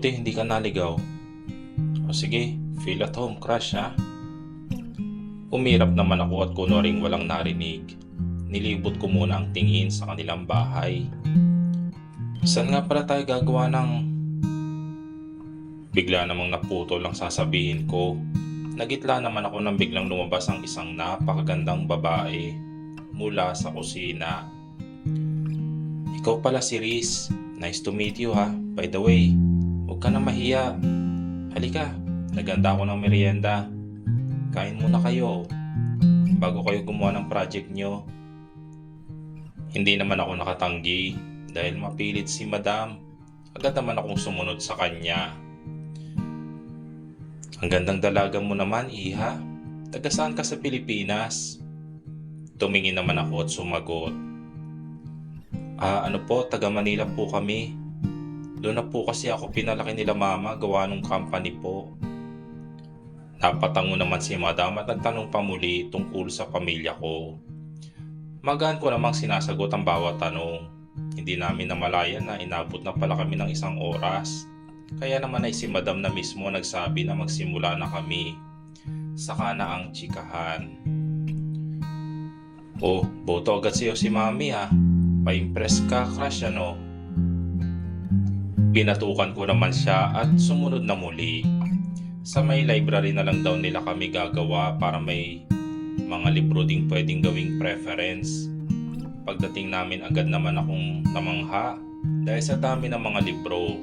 Buti hindi ka naligaw. O sige, feel at home, crush ha. Umirap naman ako at kunwaring walang narinig. Nilibot ko muna ang tingin sa kanilang bahay. Saan nga pala tayo gagawa ng... Bigla namang naputol ang sasabihin ko. Nagitla naman ako nang biglang lumabas ang isang napakagandang babae mula sa kusina. Ikaw pala si Riz. Nice to meet you ha. By the way, huwag ka na mahiya. Halika, naganda ako ng merienda. Kain muna kayo bago kayo gumawa ng project nyo. Hindi naman ako nakatanggi dahil mapilit si Madam. Agad naman akong sumunod sa kanya. Ang gandang dalaga mo naman, Iha. Taga saan ka sa Pilipinas? Tumingin naman ako at sumagot. Ano po, taga Manila po kami. Doon na po kasi ako pinalaki nila mama gawa ng company po. Napatango naman si Madam at nagtanong pa muli tungkol sa pamilya ko. Magaan ko namang sinasagot ang bawat tanong. Hindi namin namalayan na inabot na pala kami ng 1 oras. Kaya naman ay si Madam na mismo nagsabi na magsimula na kami. Saka na ang tsikahan. Oh, boto agad sa'yo si Mami ha. Pa-impress ka, crush ano? Pinatukan ko naman siya at sumunod na muli. Sa may library na lang daw nila kami gagawa para may mga libro ding pwedeng gawing preference. Pagdating namin agad naman akong namangha dahil sa dami ng mga libro.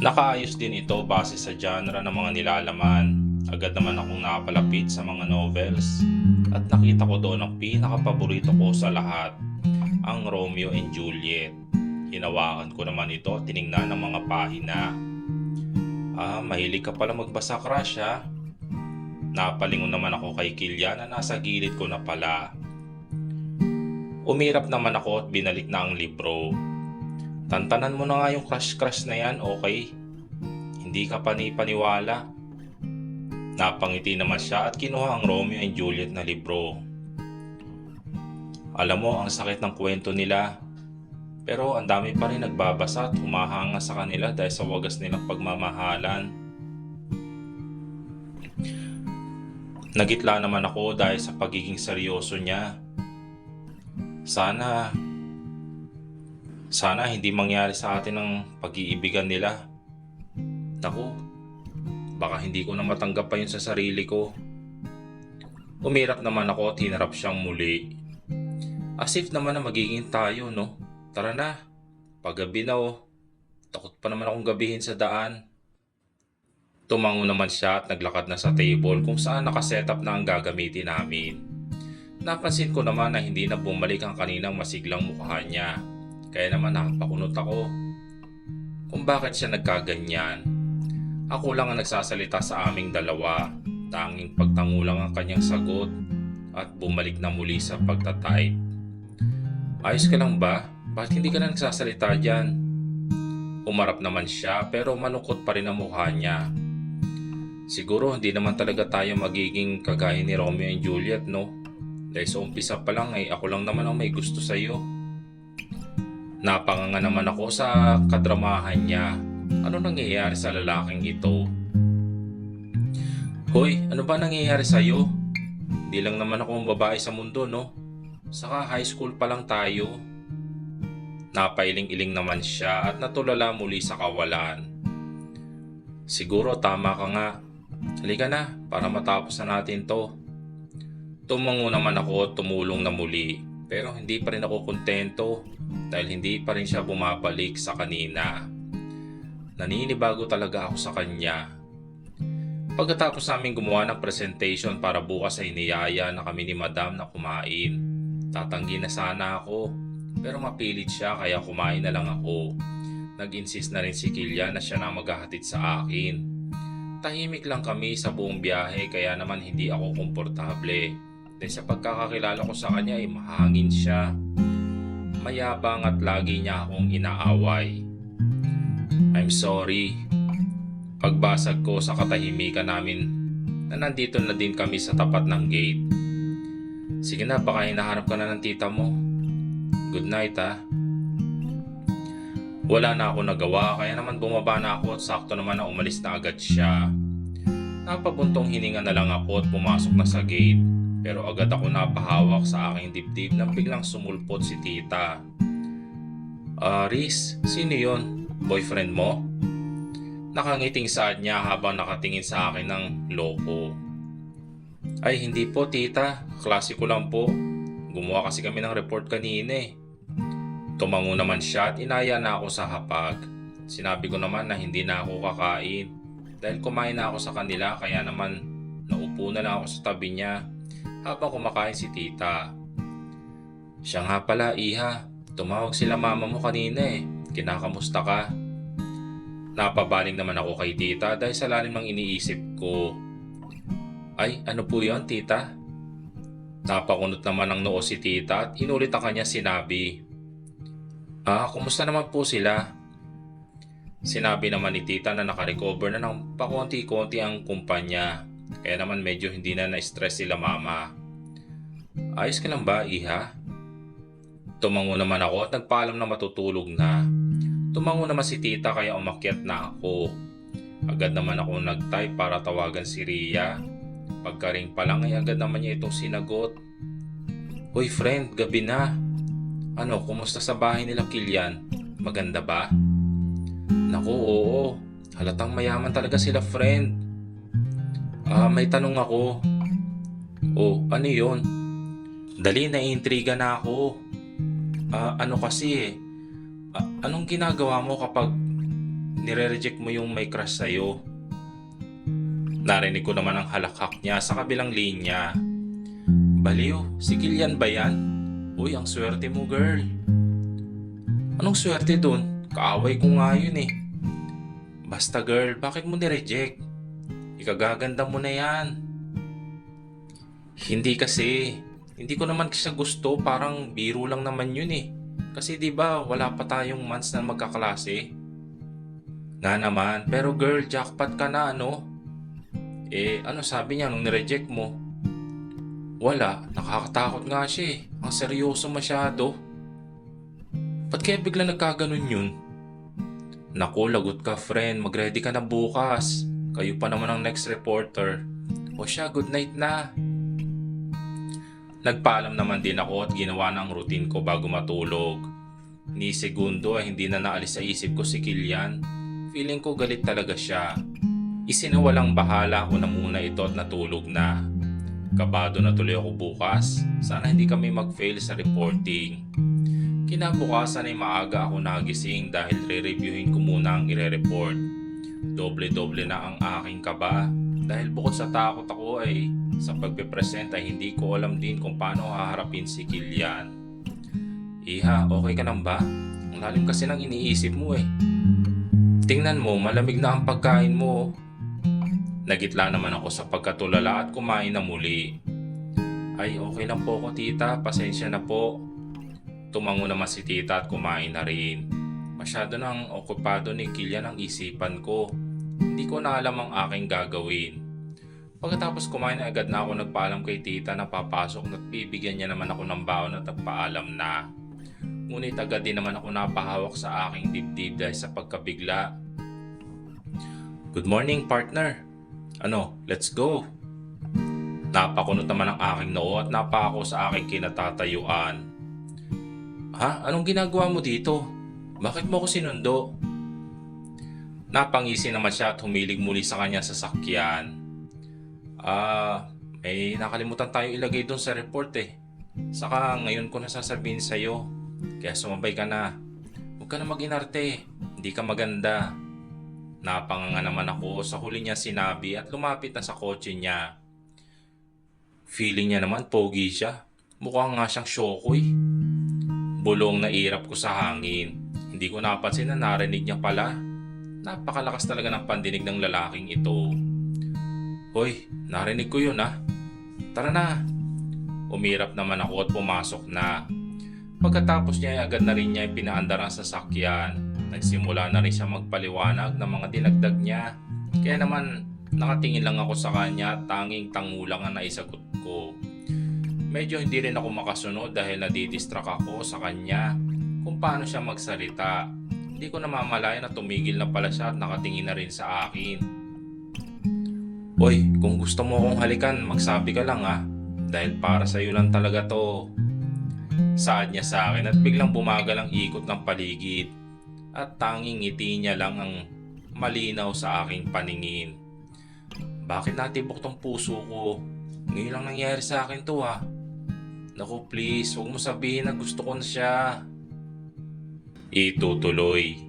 Nakaayos din ito base sa genre ng mga nilalaman. Agad naman akong nakapalapit sa mga novels at nakita ko doon ang pinakapaborito ko sa lahat, ang Romeo and Juliet. Hinawakan ko naman ito at tiningnan ng mga pahina. Mahilig ka pala magbasa, crush ha? Napalingon naman ako kay Kilya na nasa gilid ko na pala. Umirap naman ako at binalik na ang libro. Tantanan mo na nga yung crush na yan, okay? Hindi ka paniwala. Napangiti naman siya at kinuha ang Romeo and Juliet na libro. Alam mo, ang sakit ng kwento nila. Pero ang dami pa rin nagbabasa at humahanga sa kanila dahil sa wagas nilang pagmamahalan. Nagitla naman ako dahil sa pagiging seryoso niya. Sana hindi mangyari sa atin ang pag-iibigan nila. Naku, baka hindi ko na matanggap pa yun sa sarili ko. Umirap naman ako at hinarap siyang muli. As if naman na magiging tayo, no? Tara na, paggabi na oh. Takot pa naman akong gabihin sa daan. Tumango naman siya at naglakad na sa table kung saan nakasetup na ang gagamitin namin. Napansin ko naman na hindi na bumalik ang kaninang masiglang mukha niya. Kaya naman nakapakunot ako kung bakit siya nagkaganyan. Ako lang ang nagsasalita sa aming dalawa. Tanging pagtango lang ang kanyang sagot at bumalik na muli sa pagtatype. Ayos ka lang ba? Bakit hindi ka na nagsasalita dyan? Umarap naman siya pero malungkot pa rin ang mukha niya. Siguro hindi naman talaga tayo magiging kagaya ni Romeo and Juliet, no? Dahil sa umpisa pa lang ay ako lang naman ang may gusto sa iyo. Napanganga naman ako sa kadramahan niya. Ano nangyayari sa lalaking ito? Hoy, ano ba nangyayari sa iyo? Hindi lang naman ako ang babae sa mundo, no? Saka high school pa lang tayo. Napailing-iling naman siya at natulala muli sa kawalan. Siguro tama ka nga. Halika na para matapos na natin to. Tumango naman ako at tumulong na muli. Pero hindi pa rin ako kontento dahil hindi pa rin siya bumabalik sa kanina. Naninibago talaga ako sa kanya. Pagkatapos namin gumawa ng presentation para bukas ay niyaya na kami ni Madam na kumain. Tatanggi na sana ako pero mapilit siya kaya kumain na lang ako. Nag-insist na rin si Kilya na siya na maghahatid sa akin. Tahimik lang kami sa buong biyahe kaya naman hindi ako komportable. Dahil sa pagkakakilala ko sa kanya ay mahangin siya. Mayabang at lagi niya akong inaaway. I'm sorry. Pagbasag ko sa katahimikan namin na nandito na din kami sa tapat ng gate. Sige na, baka hinahanap ka na ng tita mo. Good night ha. Wala na ako nagawa kaya naman bumaba na ako at sakto naman na umalis na agad siya. Napabuntong hininga na lang ako at pumasok na sa gate. Pero agad ako napahawak sa aking dibdib nang biglang sumulpot si tita. Riz, sino yon? Boyfriend mo? Nakangiting saad niya habang nakatingin sa akin ng loko. Ay hindi po tita, klase ko lang po. Gumawa kasi kami ng report kanina eh. Tumango naman siya at inaya na ako sa hapag. Sinabi ko naman na hindi na ako kakain. Dahil kumain na ako sa kanila kaya naman naupo na lang ako sa tabi niya habang kumakain si tita. Siya nga pala iha, tumawag sila mama mo kanina eh. Kinakamusta ka? Napabaling naman ako kay tita dahil sa lalim ng iniisip ko. Ay, ano po yon tita? Napakunot naman ng noo si tita at inulit ang kanya sinabi. Kumusta naman po sila? Sinabi naman ni tita na nakarecover na ng pakonti-konti ang kumpanya. Kaya naman medyo hindi na na-stress sila mama. Ayos ka lang ba, iha? Tumango naman ako at nagpaalam na matutulog na. Tumango naman si tita kaya umakyat na ako. Agad naman ako nag-type para tawagan si Rhea. Pagkaring pa lang ay agad naman niya itong sinagot. Hoy friend, gabi na. Ano, kumusta sa bahay nila Kilian? Maganda ba? Naku, oo. Halatang mayaman talaga sila friend. May tanong ako. Oh, ano yun? Dali, naiintriga na ako. Ano kasi anong ginagawa mo kapag nire-reject mo yung may crush sa'yo? Narinig ko naman ang halakhak niya sa kabilang linya. Baliw, si Kilian ba yan? Uy, ang swerte mo girl. Anong swerte dun? Kaaway ko nga yun eh. Basta girl, bakit mo nireject? Ikagaganda mo na yan. Hindi kasi. Hindi ko naman siya gusto. Parang biro lang naman yun eh. Kasi 'di ba wala pa tayong months na magkaklase? Nga naman. Pero girl, jackpot ka na ano? Ano sabi niya nung nireject mo? Wala. Nakakatakot nga siya eh. Ang seryoso masyado. Ba't kaya bigla nagkaganon yun? Naku, lagot ka friend. Mag-ready ka na bukas. Kayo pa naman ang next reporter. O siya, good night na. Nagpaalam naman din ako at ginawa na ang routine ko bago matulog. Ni segundo ay hindi na naalis sa isip ko si Kilian. Feeling ko galit talaga siya. Isinawalang bahala ko na muna ito at natulog na. Kabado na tuloy ako bukas. Sana hindi kami mag-fail sa reporting. Kinabukasan ay maaga ako nagising dahil re-reviewin ko muna ang ire-report. Doble-doble na ang aking kaba dahil bukod sa takot ako ay sa pagpe-present ay hindi ko alam din kung paano haharapin si Kilian. Iha, okay ka lang ba? Ang lalim kasi ng iniisip mo eh. Tingnan mo, malamig na ang pagkain mo. Nagitla naman ako sa pagkatulala at kumain na muli. Ay, okay lang po ako tita, pasensya na po. Tumango naman si tita at kumain na rin. Masyado nang okupado ni Kilian ang isipan ko. Hindi ko na alam ang aking gagawin. Pagkatapos kumain agad na ako nagpaalam kay tita na papasok at bibigyan niya naman ako ng baon at nagpaalam na. Ngunit agad din naman ako napahawak sa aking dibdib dahil sa pagkabigla. Good morning partner. Ano, let's go. Napakunot naman ang aking noo at napako sa aking kinatatayuan. Ha? Anong ginagawa mo dito? Bakit mo ko sinundo? Napangisi naman siya at humilig muli sa kanya sasakyan. May nakalimutan tayo ilagay doon sa report eh. Saka ngayon ko nasasabihin sa'yo. Kaya sumabay ka na. Huwag ka na mag-inarte. Hindi ka maganda. Napanganga naman ako sa huli niya sinabi at lumapit na sa kotse niya. Feeling niya naman pogi siya. Mukhang nga siyang syokoy. Bulong na irap ko sa hangin. Hindi ko napansin na narinig niya pala. Napakalakas talaga ng pandinig ng lalaking ito. Hoy, narinig ko yun ah. Tara na. Umirap naman ako at pumasok na. Pagkatapos niya ay agad na rin niya pinaandar ang sasakyan. Nagsimula na rin siya magpaliwanag ng mga dinagdag niya. Kaya naman nakatingin lang ako sa kanya at tanging tangulang ang naisagot ko. Medyo hindi rin ako makasunod dahil nadidistract ako sa kanya kung paano siya magsalita. Hindi ko namamalayan na tumigil na pala siya at nakatingin na rin sa akin. Oy, kung gusto mo akong halikan, magsabi ka lang ha. Dahil para sa'yo lang talaga to. Saad niya sa akin at biglang bumagal ang ikot ng paligid. At tanging ngiti niya lang ang malinaw sa aking paningin. Bakit natibok tong puso ko? Ngayon lang nangyari sa akin to ha. Naku please, huwag mo sabihin na gusto ko na siya. Itutuloy.